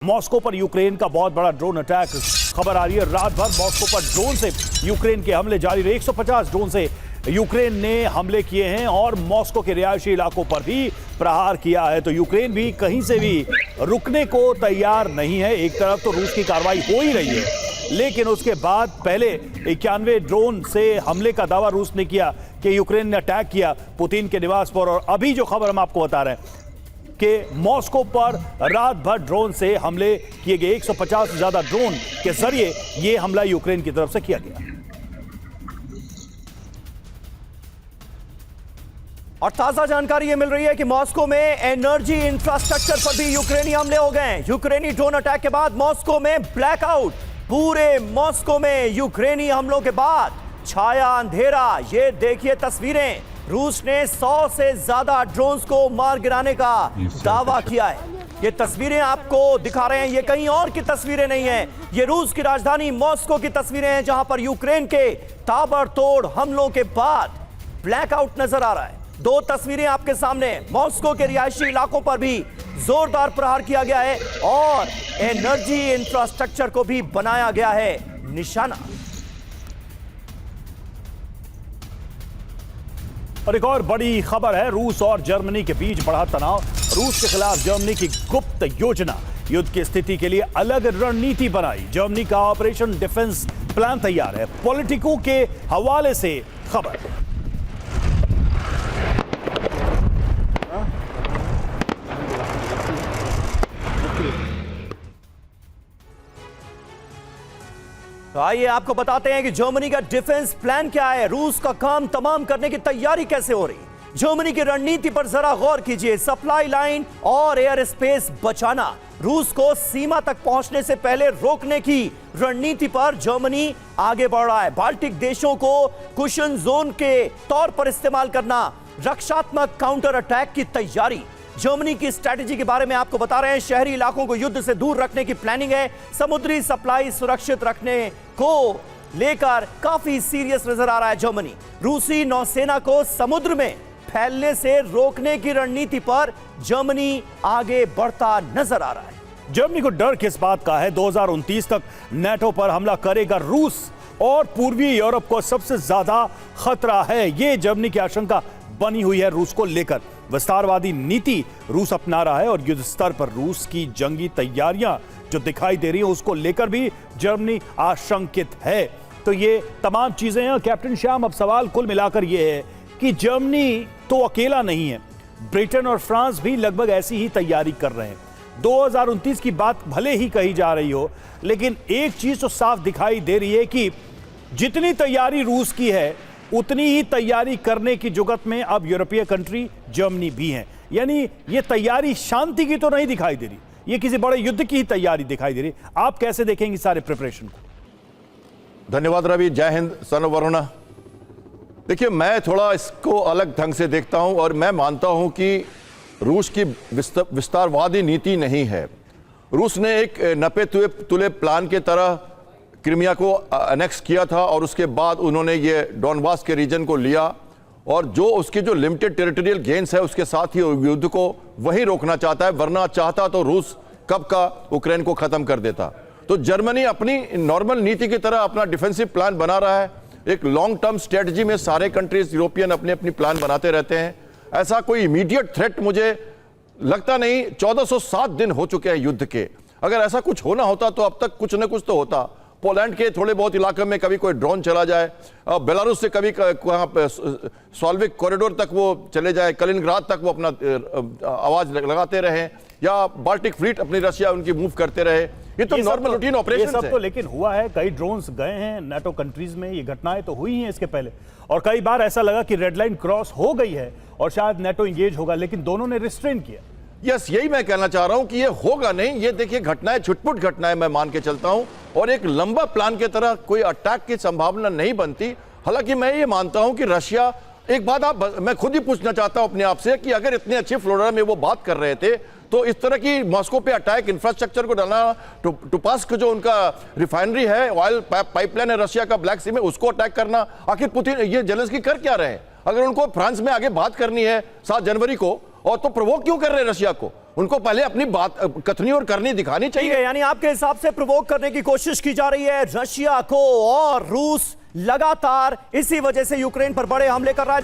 Moscow पर Ukraine का बहुत बड़ा ड्रोन अटैक। खबर आ रही है रात भर मॉस्को पर ड्रोन से यूक्रेन के हमले जारी रहे। 150 ड्रोन से यूक्रेन ने हमले किए हैं और मॉस्को के रिहायशी इलाकों पर भी प्रहार किया है। तो यूक्रेन भी कहीं से भी रुकने को तैयार नहीं है। एक तरफ तो रूस की कार्रवाई हो ही रही है, लेकिन उसके बाद पहले 91 ड्रोन से हमले का दावा रूस ने किया कि यूक्रेन ने अटैक किया पुतिन के निवास पर। और अभी जो खबर हम आपको बता रहे हैं कि मॉस्को पर रात भर ड्रोन से हमले किए गए। 150 से ज्यादा ड्रोन के जरिए यह हमला यूक्रेन की तरफ से किया गया। और ताजा जानकारी यह मिल रही है कि मॉस्को में एनर्जी इंफ्रास्ट्रक्चर पर भी यूक्रेनी हमले हो गए। यूक्रेनी ड्रोन अटैक के बाद मॉस्को में ब्लैकआउट। पूरे मॉस्को में यूक्रेनी हमलों के बाद छाया अंधेरा। ये देखिए तस्वीरें। रूस ने 100 से ज्यादा ड्रोन्स को मार गिराने का दावा किया है। ये तस्वीरें आपको दिखा रहे हैं, ये कहीं और की तस्वीरें नहीं है, ये रूस की राजधानी मॉस्को की तस्वीरें हैं, जहां पर यूक्रेन के ताबड़तोड़ हमलों के बाद ब्लैकआउट नजर आ रहा है। दो तस्वीरें आपके सामने। मॉस्को के रिहायशी इलाकों पर भी जोरदार प्रहार किया गया है और एनर्जी इंफ्रास्ट्रक्चर को भी बनाया गया है निशाना। और एक और बड़ी खबर है, रूस और जर्मनी के बीच बढ़ा तनाव। रूस के खिलाफ जर्मनी की गुप्त योजना, युद्ध की स्थिति के लिए अलग रणनीति बनाई। जर्मनी का ऑपरेशन डिफेंस प्लान तैयार है। पॉलिटिको के हवाले से खबर। तो आइए आपको बताते हैं कि जर्मनी का डिफेंस प्लान क्या है, रूस का काम तमाम करने की तैयारी कैसे हो रही। जर्मनी की रणनीति पर जरा गौर कीजिए। सप्लाई लाइन और एयर स्पेस बचाना, रूस को सीमा तक पहुंचने से पहले रोकने की रणनीति पर जर्मनी आगे बढ़ रहा है। बाल्टिक देशों को कुशन जोन के तौर पर इस्तेमाल करना, रक्षात्मक काउंटर अटैक की तैयारी। जर्मनी की स्ट्रैटेजी के बारे में आपको बता रहे हैं। शहरी इलाकों को युद्ध से दूर रखने की प्लानिंग है। समुद्री सप्लाई सुरक्षित रखने को लेकर काफी सीरियस नजर आ रहा है जर्मनी। रूसी नौसेना को समुद्र में फैलने से रोकने की रणनीति पर जर्मनी आगे बढ़ता नजर आ रहा है। जर्मनी को डर किस बात का है? 2029 तक नाटो पर हमला करेगा रूस और पूर्वी यूरोप को सबसे ज्यादा खतरा है, यह जर्मनी की आशंका बनी हुई है। रूस को लेकर विस्तारवादी नीति रूस अपना रहा है और युद्ध स्तर पर रूस की जंगी तैयारियां जो दिखाई दे रही है उसको लेकर भी जर्मनी आशंकित है। तो ये तमाम चीजें हैं। कैप्टन श्याम, अब सवाल कुल मिलाकर यह है कि जर्मनी तो अकेला नहीं है, ब्रिटेन और फ्रांस भी लगभग ऐसी ही तैयारी कर रहे हैं। 2029 की बात भले ही कही जा रही हो, लेकिन एक चीज तो साफ दिखाई दे रही है कि जितनी तैयारी रूस की है उतनी ही तैयारी करने की जुगत में अब यूरोपीय कंट्री जर्मनी भी है। यानी ये तैयारी शांति की तो नहीं दिखाई दे रही, ये किसी बड़े युद्ध की ही तैयारी दिखाई दे रही। आप कैसे देखेंगे सारे प्रिपरेशन को? धन्यवाद रवि। जय हिंद सन वरुणा। देखिए, मैं थोड़ा इसको अलग ढंग से देखता हूं और मैं मानता हूं कि रूस की विस्तारवादी नीति नहीं है। रूस ने एक नपे तुले प्लान के तरह क्रीमिया को अनेक्स किया था और उसके बाद उन्होंने ये डॉनबास के रीजन को लिया और जो उसके जो लिमिटेड टेरिटोरियल गेन्स है उसके साथ ही युद्ध को वही रोकना चाहता है। वरना चाहता तो रूस कब का यूक्रेन को खत्म कर देता। तो जर्मनी अपनी नॉर्मल नीति की तरह अपना डिफेंसिव प्लान बना रहा है। एक लॉन्ग टर्म स्ट्रेटजी में सारे कंट्रीज यूरोपियन अपने अपनी प्लान बनाते रहते हैं। ऐसा कोई इमीडिएट थ्रेट मुझे लगता नहीं। 1407 दिन हो चुके हैं युद्ध के। अगर ऐसा कुछ होना होता तो अब तक कुछ न कुछ तो होता। पोलैंड के थोड़े बहुत इलाके में कभी कोई ड्रोन चला जाए, बेलारूस से कभी स्वाल्विक कॉरिडोर तक वो चले जाए, कलिनग्राद तक वो अपना आवाज लगाते रहे, या बाल्टिक फ्लीट अपनी रशिया उनकी मूव करते रहे। ये तो नॉर्मल रूटीन ऑपरेशन है। तो लेकिन हुआ है, कई ड्रोन्स गए हैं नाटो कंट्रीज में, ये घटनाएं तो हुई हैं इसके पहले, और कई बार ऐसा लगा कि रेड लाइन क्रॉस हो गई है और शायद नाटो इंगेज होगा, लेकिन दोनों ने रिस्ट्रेन किया। यस, यही मैं कहना चाह रहा हूं कि ये होगा नहीं। ये देखिए, घटनाएं छुटपुट घटनाएं मैं मान के चलता हूं और एक लंबा प्लान की तरह कोई अटैक की संभावना नहीं बनती। हालांकि मैं ये मानता हूं कि रशिया, एक बात मैं खुद ही पूछना चाहता हूं अपने आप से कि अगर इतने अच्छे फ्लोरिडा में वो बात कर रहे थे तो इस तरह की मॉस्को पे अटैक, इंफ्रास्ट्रक्चर को डालना, टुपास्क जो उनका रिफाइनरी है, ऑयल पाइपलाइन है रशिया का ब्लैक सी में, उसको अटैक करना, आखिर पुतिन ये जेलेंस्की कर क्या रहे हैं? अगर उनको फ्रांस में आगे बात करनी है 7 जनवरी को, और तो प्रवोक क्यों कर रहे हैं रशिया को? उनको पहले अपनी बात कथनी और करनी दिखानी ठीक चाहिए। है, यानी आपके हिसाब से प्रोवोक करने की कोशिश की जा रही है रशिया को, और रूस लगातार इसी वजह से यूक्रेन पर बड़े हमले कर रहा है।